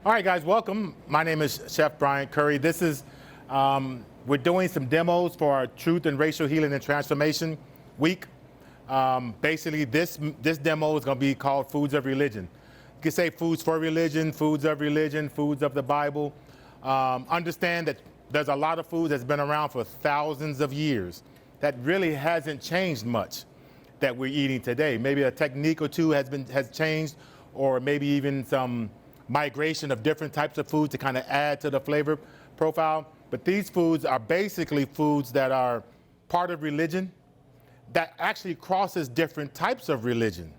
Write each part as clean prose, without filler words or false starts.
All right, guys, welcome. My name is Chef Bryant Currie. This is, we're doing some demos for our Truth and Racial Healing and Transformation Week. Basically, this demo is going to be called Foods of Religion. You can say foods for religion, foods of religion, foods of the Bible. Understand that there's a lot of food that's been around for thousands of years that really hasn't changed much that we're eating today. Maybe a technique or two has changed, or maybe even some migration of different types of food to kind of add to the flavor profile. But these foods are basically foods that are part of religion that actually crosses different types of religion.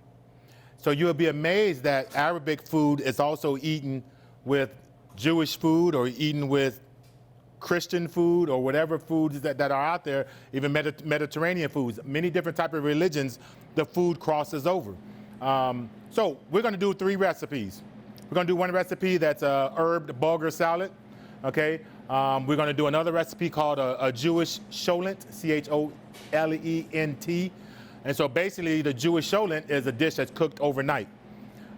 So you'll be amazed that Arabic food is also eaten with Jewish food or eaten with Christian food or whatever foods that are out there, even Mediterranean foods. Many different types of religions, the food crosses over. So we're going to do 3 recipes. We're going to do one recipe that's a herbed bulgur salad, okay? We're going to do another recipe called a Jewish cholent, C-H-O-L-E-N-T. And so basically the Jewish cholent is a dish that's cooked overnight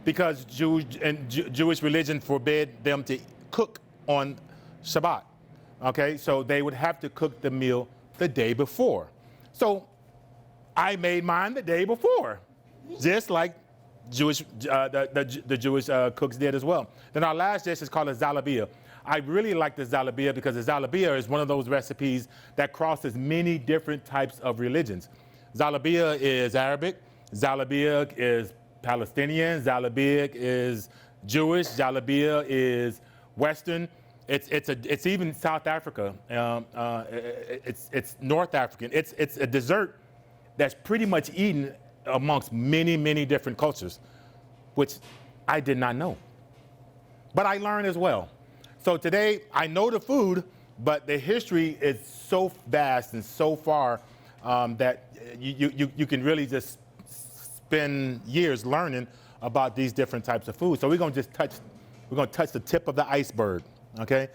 because Jewish religion forbid them to cook on Shabbat, okay? So they would have to cook the meal the day before. So I made mine the day before, just like the Jewish cooks did as well. Then our last dish is called a zalabiyah. I really like the zalabiyah because the zalabiyah is one of those recipes that crosses many different types of religions. Zalabiyah is Arabic, zalabiyah is Palestinian, zalabiyah is Jewish, zalabiyah is Western. It's even South Africa. It's North African. It's a dessert that's pretty much eaten amongst many, many different cultures, which I did not know. But I learned as well. So today, I know the food, but the history is so vast and so far that you can really just spend years learning about these different types of food. So we're going to touch the tip of the iceberg, okay?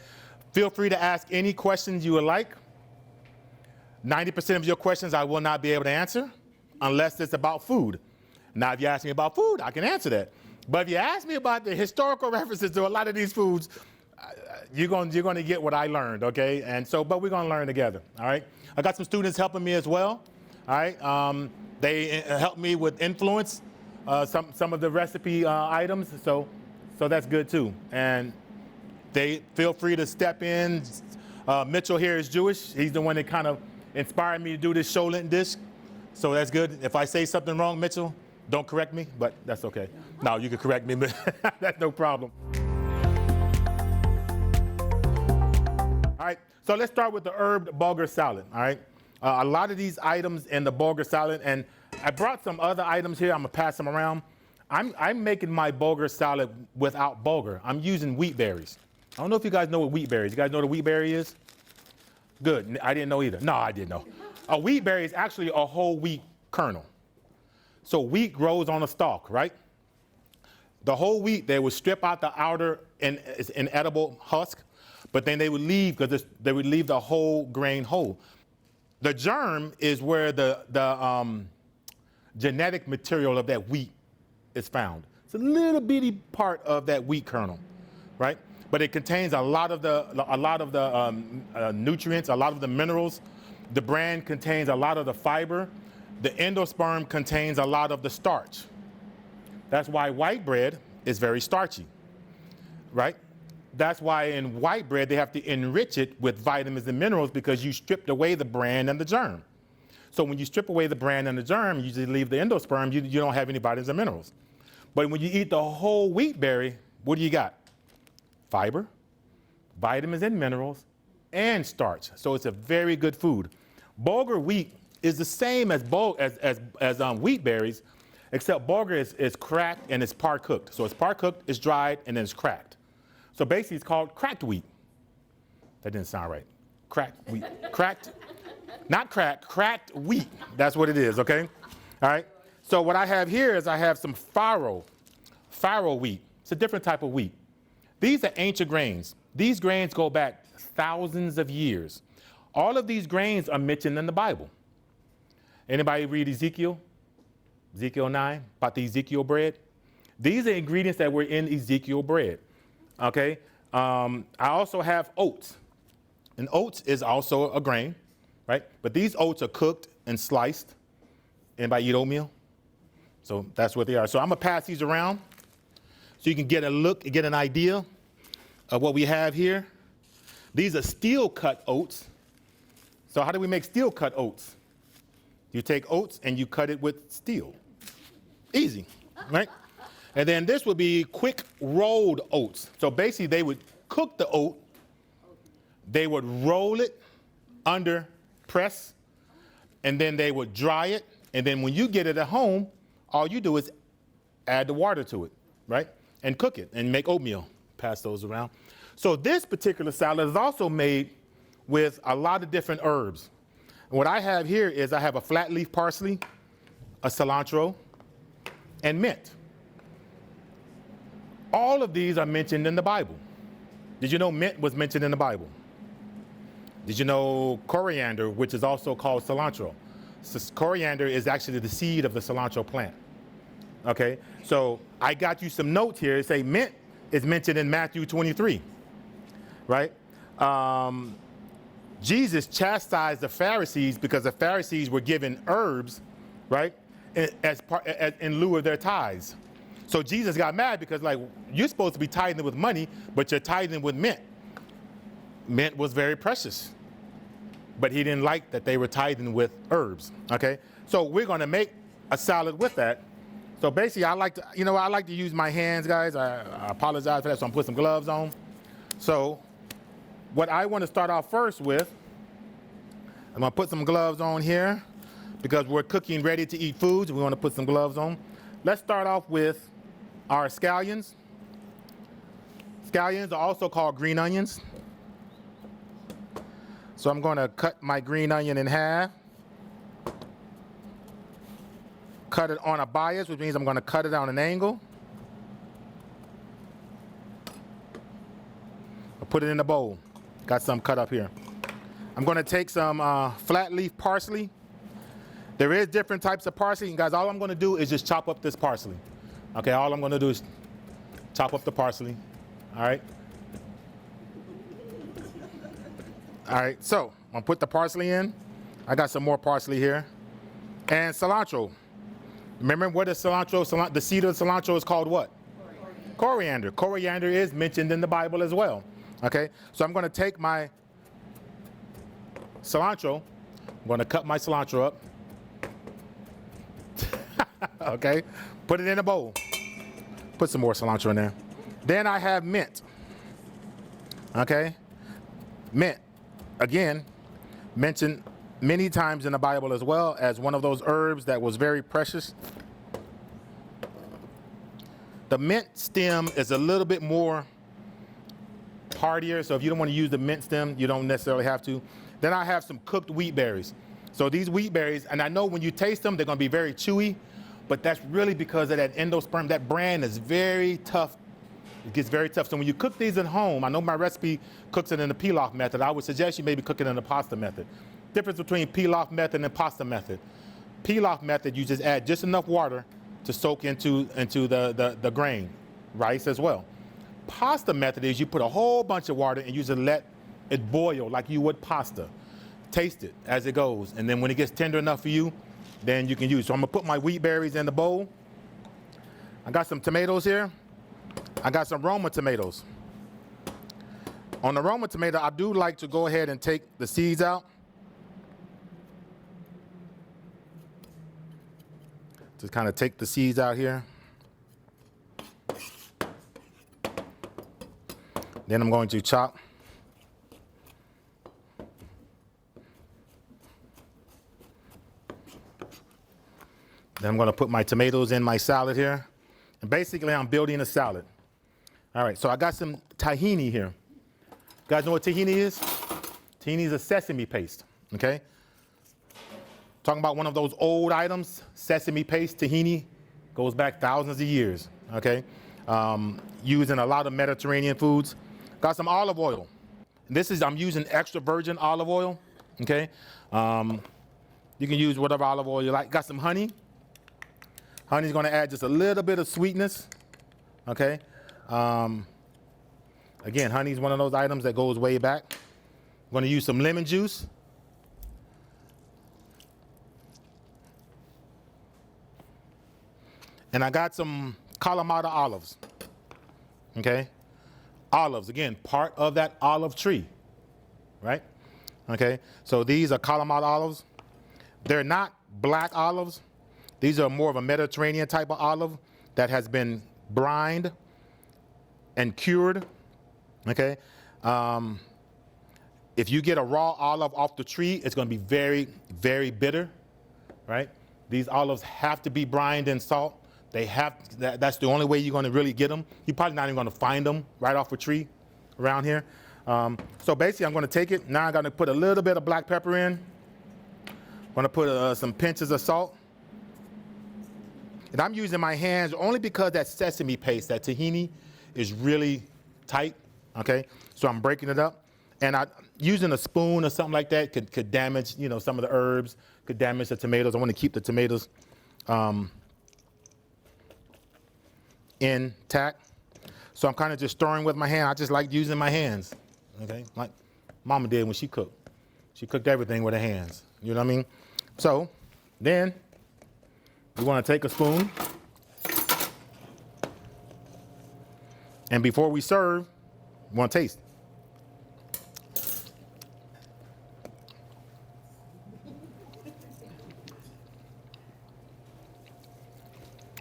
Feel free to ask any questions you would like. 90% of your questions I will not be able to answer, unless it's about food. Now, if you ask me about food, I can answer that. But if you ask me about the historical references to a lot of these foods, you're going to get what I learned, okay? And so, but we're going to learn together, all right? I got some students helping me as well, all right? They helped me with influence, some of the recipe items, so that's good too. And they feel free to step in. Mitchell here is Jewish. He's the one that kind of inspired me to do this cholent dish. So that's good. If I say something wrong, Mitchell, don't correct me, but that's okay. No, you can correct me, but that's no problem. All right, so let's start with the herbed bulgur salad, all right? A lot of these items in the bulgur salad, and I brought some other items here. I'm gonna pass them around. I'm making my bulgur salad without bulgur. I'm using wheat berries. I don't know if you guys know what wheat berries. You guys know what a wheat berry is? Good, I didn't know either. No, I didn't know. A wheat berry is actually a whole wheat kernel. So wheat grows on a stalk, right? The whole wheat, they would strip out the outer inedible husk, but then they would leave, because they would leave the whole grain whole. The germ is where the genetic material of that wheat is found. It's a little bitty part of that wheat kernel, right? But it contains a lot of the nutrients, a lot of the minerals. The bran contains a lot of the fiber. The endosperm contains a lot of the starch. That's why white bread is very starchy, right? That's why in white bread they have to enrich it with vitamins and minerals, because you stripped away the bran and the germ. So when you strip away the bran and the germ, you usually leave the endosperm, you don't have any vitamins and minerals. But when you eat the whole wheat berry, what do you got? Fiber, vitamins and minerals, and starch. So it's a very good food. Bulgur wheat is the same as wheat berries, except bulgur is cracked and it's par cooked. So it's par cooked, it's dried, and then it's cracked. So basically it's called cracked wheat. That didn't sound right. Cracked wheat. Cracked, not cracked, cracked wheat. That's what it is, okay? All right? So what I have here is I have some farro wheat. It's a different type of wheat. These are ancient grains. These grains go back thousands of years. All of these grains are mentioned in the Bible. Anybody read Ezekiel? Ezekiel 9, about the Ezekiel bread? These are ingredients that were in Ezekiel bread. Okay. I also have oats. And oats is also a grain, right? But these oats are cooked and sliced. Anybody eat oatmeal? So that's what they are. So I'm gonna pass these around so you can get a look, get an idea of what we have here. These are steel cut oats. So how do we make steel cut oats? You take oats and you cut it with steel. Easy, right? And then this would be quick rolled oats. So basically they would cook the oat, they would roll it under press, and then they would dry it. And then when you get it at home, all you do is add the water to it, right? And cook it and make oatmeal. Pass those around. So this particular salad is also made with a lot of different herbs. And what I have here is I have a flat leaf parsley, a cilantro, and mint. All of these are mentioned in the Bible. Did you know mint was mentioned in the Bible? Did you know coriander, which is also called cilantro? Coriander is actually the seed of the cilantro plant. Okay, so I got you some notes here. Say mint is mentioned in Matthew 23, right? Jesus chastised the Pharisees because the Pharisees were given herbs, right, in lieu of their tithes. So Jesus got mad because, like, you're supposed to be tithing with money, but you're tithing with mint. Mint was very precious, but he didn't like that they were tithing with herbs. Okay, so we're going to make a salad with that. So basically, I like to use my hands, guys. I apologize for that. So I'm putting some gloves on. So what I want to start off first with, I'm going to put some gloves on here because we're cooking ready-to-eat foods. We want to put some gloves on. Let's start off with our scallions. Scallions are also called green onions. So I'm going to cut my green onion in half. Cut it on a bias, which means I'm going to cut it on an angle. I'll put it in a bowl. Got some cut up here. I'm going to take some flat leaf parsley. There is different types of parsley. And guys, all I'm going to do is just chop up this parsley. Okay, all I'm going to do is chop up the parsley. All right. All right, so I'm going to put the parsley in. I got some more parsley here. And cilantro. Remember what is cilantro? The seed of cilantro is called what? Coriander. Coriander is mentioned in the Bible as well. Okay, so I'm going to take my cilantro. I'm going to cut my cilantro up. Okay, put it in a bowl. Put some more cilantro in there. Then I have mint. Okay, mint, again, mentioned many times in the Bible as well as one of those herbs that was very precious. The mint stem is a little bit more hardier, so if you don't want to use the mint stem, you don't necessarily have to. Then I have some cooked wheat berries. So these wheat berries, and I know when you taste them, they're going to be very chewy, but that's really because of that endosperm. That bran is very tough. It gets very tough. So when you cook these at home, I know my recipe cooks it in the pilaf method. I would suggest you maybe cook it in the pasta method. Difference between pilaf method and pasta method. Pilaf method, you just add just enough water to soak into the grain, rice as well. Pasta method is you put a whole bunch of water and you just let it boil like you would pasta. Taste it as it goes, and then when it gets tender enough for you, then you can use. So I'm gonna put my wheat berries in the bowl. I got some tomatoes here. I got some Roma tomatoes. On the Roma tomato, I do like to go ahead and take the seeds out. Just kind of take the seeds out here. Then I'm going to chop. Then I'm going to put my tomatoes in my salad here. And basically, I'm building a salad. All right, so I got some tahini here. You guys know what tahini is? Tahini is a sesame paste, okay? Talking about one of those old items, sesame paste, tahini, goes back thousands of years, okay? Used in a lot of Mediterranean foods. Got some olive oil. I'm using extra virgin olive oil, okay? You can use whatever olive oil you like. Got some honey. Honey's gonna add just a little bit of sweetness, okay? Again, honey is one of those items that goes way back. I'm going to use some lemon juice. And I got some Kalamata olives. Okay? Olives, again, part of that olive tree. Right? Okay? So these are Kalamata olives. They're not black olives. These are more of a Mediterranean type of olive that has been brined and cured. Okay? If you get a raw olive off the tree, it's going to be very, very bitter. Right? These olives have to be brined in salt. They have, that's the only way you're going to really get them. You're probably not even going to find them right off a tree around here. So basically, I'm going to take it. Now I'm going to put a little bit of black pepper in. I'm going to put some pinches of salt. And I'm using my hands only because that sesame paste, that tahini, is really tight. Okay, so I'm breaking it up. And using a spoon or something like that could damage, you know, some of the herbs, could damage the tomatoes. I want to keep the tomatoes intact. So I'm kind of just stirring with my hand. I just like using my hands, okay? Like Mama did when she cooked. She cooked everything with her hands, you know what I mean? So then we want to take a spoon, and before we serve, we want to taste.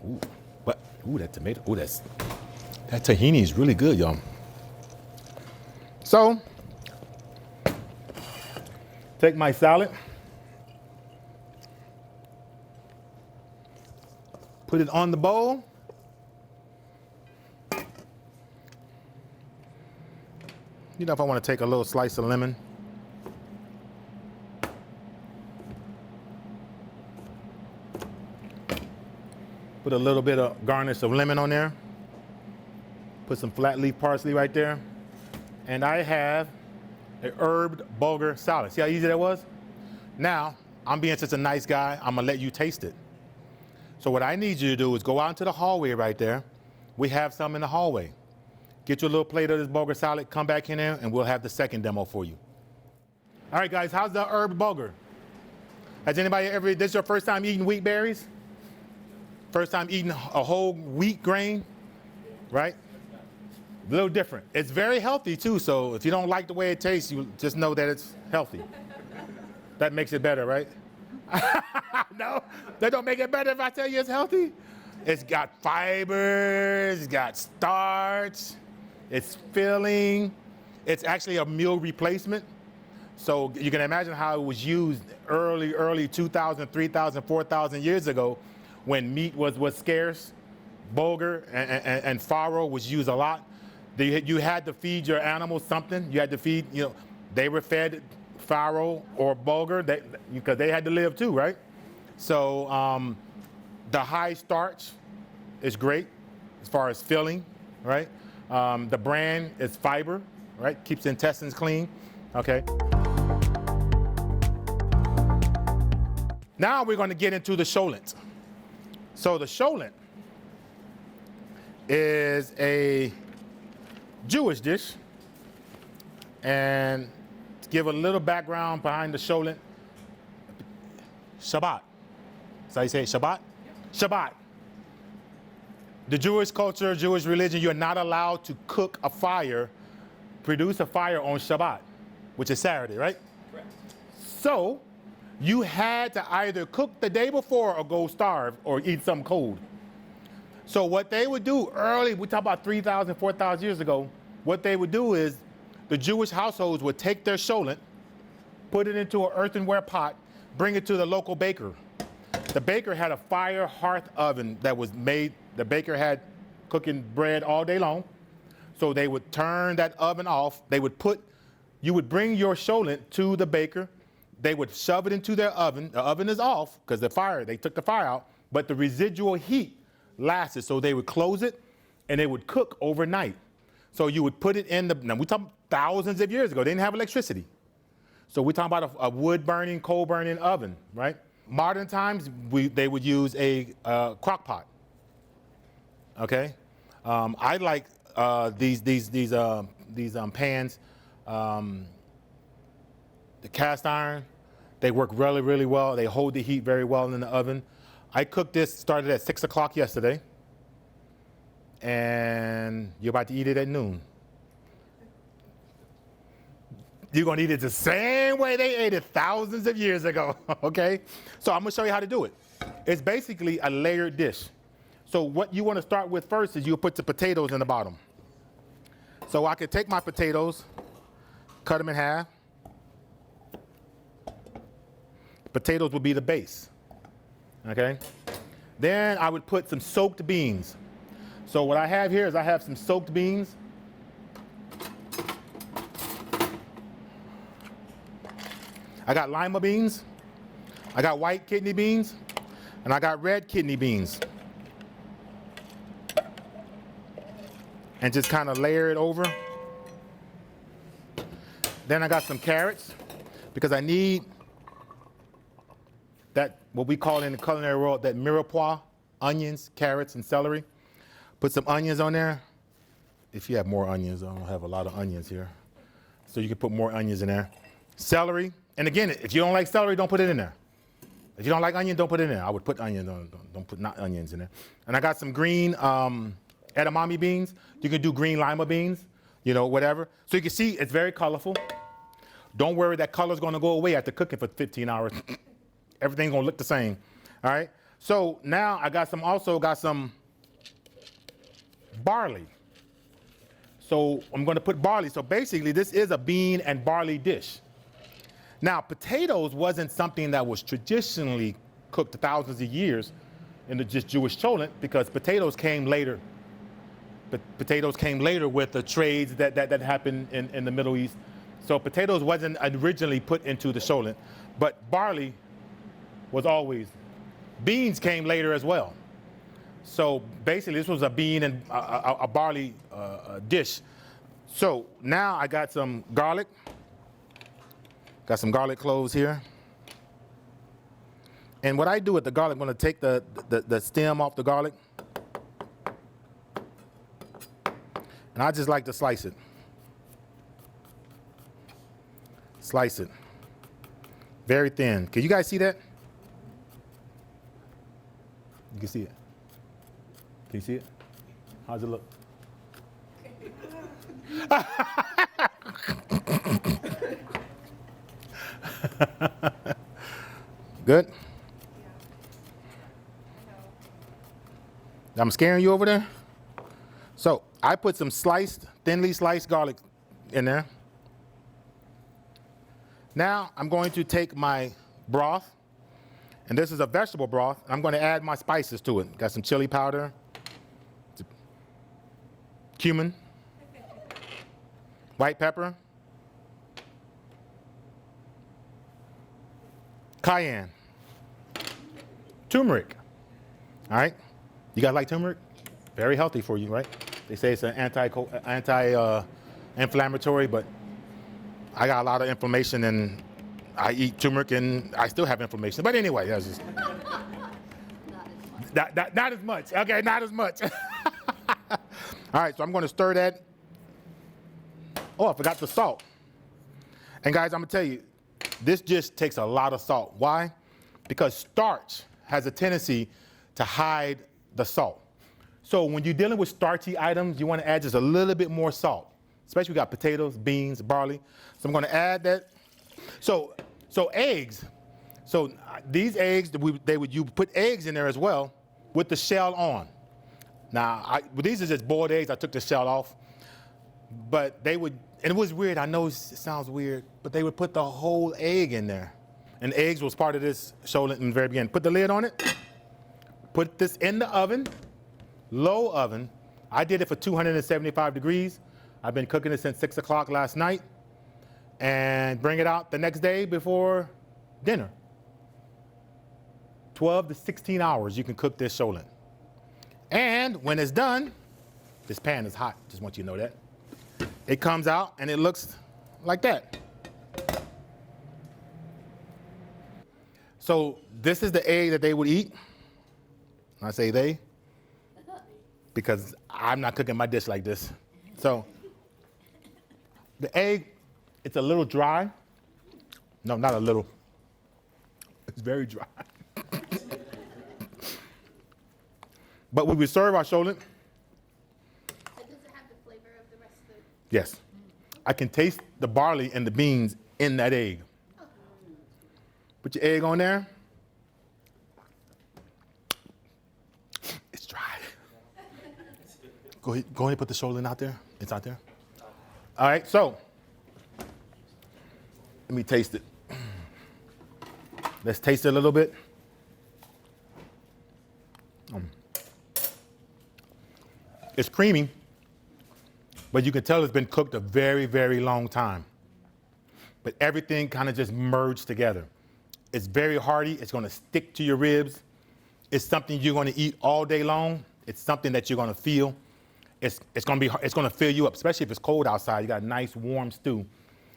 Ooh. But, ooh, that tomato, ooh, that tahini is really good, y'all. So, take my salad, put it on the bowl. You know, if I want to take a little slice of lemon. Put a little bit of garnish of lemon on there. Put some flat leaf parsley right there. And I have a herbed bulgur salad. See how easy that was? Now, I'm being such a nice guy, I'm gonna let you taste it. So what I need you to do is go out into the hallway right there. We have some in the hallway. Get you a little plate of this bulgur salad, come back in there, and we'll have the second demo for you. All right, guys, how's the herbed bulgur? Has anybody ever, this is your first time eating wheat berries? First time eating a whole wheat grain, right? A little different. It's very healthy too, so if you don't like the way it tastes, you just know that it's healthy. That makes it better, right? No, that don't make it better if I tell you it's healthy. It's got fiber, it's got starch, it's filling. It's actually a meal replacement. So you can imagine how it was used early 2,000, 3,000, 4,000 years ago, when meat was scarce. Bulgur and farro was used a lot. You had to feed your animals something. You had to feed, you know, they were fed farro or bulgur because they had to live too, right? So the high starch is great as far as filling, right? The bran is fiber, right? Keeps the intestines clean, okay? Now we're going to get into the cholent. So the cholent is a Jewish dish, and to give a little background behind the cholent, Shabbat. Is that how you say it, Shabbat? Yeah. Shabbat. The Jewish culture, Jewish religion, you're not allowed to cook a fire, produce a fire on Shabbat, which is Saturday, right? Correct. So you had to either cook the day before or go starve or eat something cold. So what they would do early, we talk about 3,000, 4,000 years ago, what they would do is the Jewish households would take their cholent, put it into an earthenware pot, bring it to the local baker. The baker had a fire hearth oven that was made, the baker had cooking bread all day long. So they would turn that oven off. You would bring your cholent to the baker. They would shove it into their oven. The oven is off because they took the fire out, but the residual heat lasted. So they would close it and it would cook overnight. So you would put it in now we're talking thousands of years ago. They didn't have electricity. So we're talking about a wood burning, coal burning oven, right? Modern times, they would use a crock pot. Okay? I like these these pans, the cast iron, they work really, really well. They hold the heat very well in the oven. I cooked this, started at 6 o'clock yesterday, and you're about to eat it at noon. You're gonna eat it the same way they ate it thousands of years ago, okay? So I'm gonna show you how to do it. It's basically a layered dish. So what you wanna start with first is you'll put the potatoes in the bottom. So I could take my potatoes, cut them in half. Potatoes would be the base, okay? Then I would put some soaked beans. So what I have here is I have some soaked beans. I got lima beans, I got white kidney beans, and I got red kidney beans. And just kind of layer it over. Then I got some carrots, because I need that, what we call in the culinary world, that mirepoix, onions, carrots, and celery. Put some onions on there. If you have more onions, I don't have a lot of onions here. So you can put more onions in there. Celery. And again, if you don't like celery, don't put it in there. If you don't like onion, don't put it in there. I would put onions, don't put not onions in there. And I got some green edamame beans. You can do green lima beans, you know, whatever. So you can see it's very colorful. Don't worry, that color's gonna go away after cooking for 15 hours. Everything's gonna look the same, all right? So now I got also got some barley. So I'm gonna put barley. So basically this is a bean and barley dish. Now, potatoes wasn't something that was traditionally cooked thousands of years in the just Jewish cholent, because potatoes came later. But potatoes came later with the trades that happened in the Middle East. So potatoes wasn't originally put into the cholent, but barley was always. Beans came later as well. So basically this was a bean and a barley dish. So now I got some garlic. Got some garlic cloves here. And what I do with the garlic, I'm gonna take the stem off the garlic. And I just like to slice it. Slice it. Very thin. Can you guys see that? You can see it. Can you see it? How's it look? Good? I'm scaring you over there? So I put some thinly sliced garlic in there. Now I'm going to take my broth, and this is a vegetable broth. I'm going to add my spices to it. Got some chili powder, cumin, white pepper, cayenne, turmeric. All right? You guys like turmeric? Very healthy for you, right? They say it's an anti-inflammatory, but I got a lot of inflammation and I eat turmeric and I still have inflammation. But anyway, that's just not as much. Okay, not as much. All right, so I'm going to stir that. Oh, I forgot the salt. And guys, I'm going to tell you, this just takes a lot of salt. Why? Because starch has a tendency to hide the salt. So when you're dealing with starchy items, you want to add just a little bit more salt. Especially we got potatoes, beans, barley. So I'm going to add that. So eggs. So these eggs, you put eggs in there as well with the shell on. Now, these are just boiled eggs. I took the shell off. But they would, and it was weird. I know it sounds weird, but they would put the whole egg in there. And eggs was part of this show in the very beginning. Put the lid on it. Put this in the oven, low oven. I did it for 275 degrees. I've been cooking it since 6 o'clock last night. And bring it out the next day before dinner. 12 to 16 hours you can cook this show. And when it's done, this pan is hot, just want you to know that. It comes out and it looks like that. So this is the egg that they would eat. I say they, because I'm not cooking my dish like this. So The egg, it's a little dry. No, not a little. It's very dry. But when we serve our sholet, Does it have the flavor of the rest of the? yes, I can taste the barley and the beans in that egg. Put your egg on there. It's dry. Go ahead and put the sholet out there. It's out there. All right, so let me taste it. Let's taste it a little bit. It's creamy, but you can tell it's been cooked a very, very long time. But everything kind of just merged together. It's very hearty. It's going to stick to your ribs. It's something you're going to eat all day long. It's something that you're going to feel. It's going to fill you up, especially if it's cold outside. You got a nice warm stew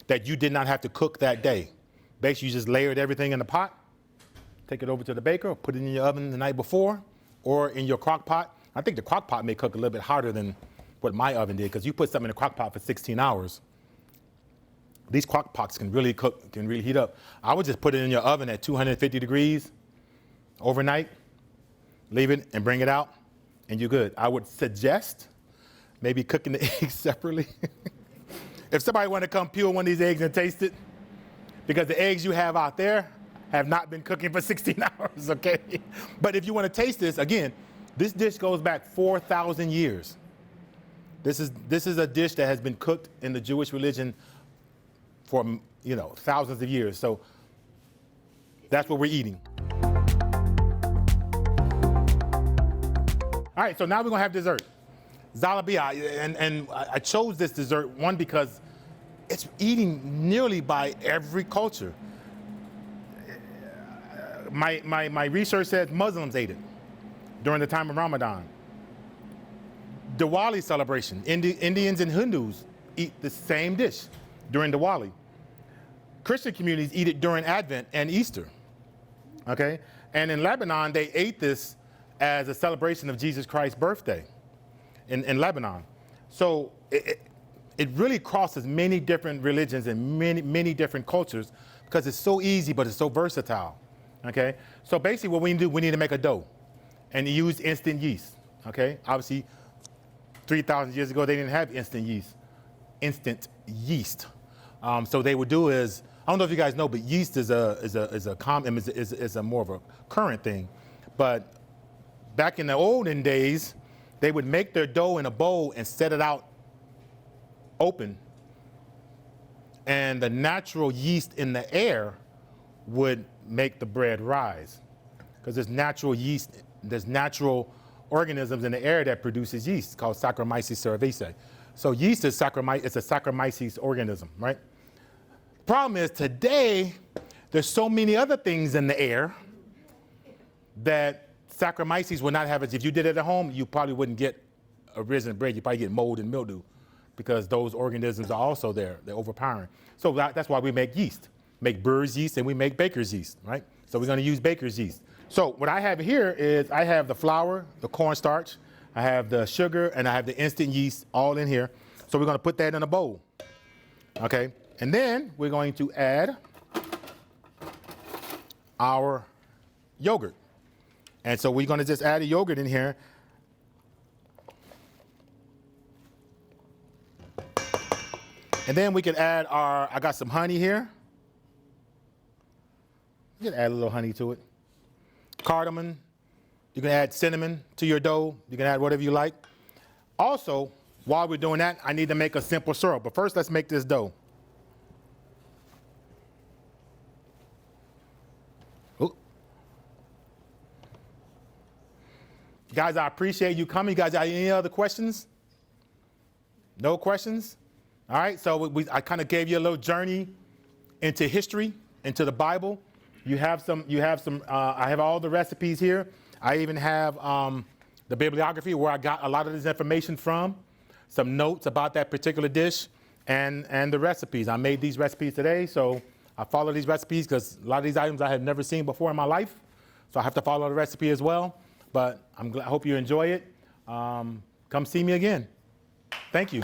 that you did not have to cook that day. Basically, you just layered everything in the pot, take it over to the baker, or put it in your oven the night before, or in your crock pot. I think the crock pot may cook a little bit harder than what my oven did, because you put something in the crock pot for 16 hours. These crock pots can really cook, can really heat up. I would just put it in your oven at 250 degrees overnight, leave it and bring it out, and you're good. I would suggest maybe cooking the eggs separately. If somebody want to come peel one of these eggs and taste it, because the eggs you have out there have not been cooking for 16 hours, okay? But if you want to taste this, again, this dish goes back 4,000 years. This is a dish that has been cooked in the Jewish religion for, thousands of years. So that's what we're eating. All right, so now we're gonna have dessert. Zalabia, and I chose this dessert, one, because it's eaten nearly by every culture. My research says Muslims ate it during the time of Ramadan. Diwali celebration, Indians and Hindus eat the same dish during Diwali. Christian communities eat it during Advent and Easter, okay? And in Lebanon, they ate this as a celebration of Jesus Christ's birthday in Lebanon. So it really crosses many different religions and many different cultures, because it's so easy, but it's so versatile, okay? So basically what we need to make a dough, and use instant yeast, okay? Obviously, 3,000 years ago, they didn't have instant yeast. So they would do is, I don't know if you guys know, but yeast is a more of a current thing. But back in the olden days, they would make their dough in a bowl and set it out open. And the natural yeast in the air would make the bread rise. Because there's natural yeast, there's natural organisms in the air that produces yeast called Saccharomyces cerevisiae. So yeast is it's a Saccharomyces organism, right? Problem is today, there's so many other things in the air that Saccharomyces would not have it. If you did it at home, you probably wouldn't get a risen bread. You probably get mold and mildew, because those organisms are also there. They're overpowering. So that's why we make yeast. Make brewer's yeast and we make baker's yeast, right? So we're gonna use baker's yeast. So what I have here is I have the flour, the cornstarch, I have the sugar, and I have the instant yeast all in here. So we're gonna put that in a bowl, okay? And then we're going to add our yogurt. And so we're gonna just add the yogurt in here. And then we can add I got some honey here. You can add a little honey to it. Cardamom. You can add cinnamon to your dough. You can add whatever you like. Also, while we're doing that, I need to make a simple syrup. But first, let's make this dough. Ooh. Guys, I appreciate you coming. You guys got any other questions? No questions? All right, so I kind of gave you a little journey into history, into the Bible. I have all the recipes here. I even have the bibliography where I got a lot of this information from, some notes about that particular dish, and the recipes. I made these recipes today, so I follow these recipes because a lot of these items I have never seen before in my life, so I have to follow the recipe as well. But I hope you enjoy it. Come see me again. Thank you.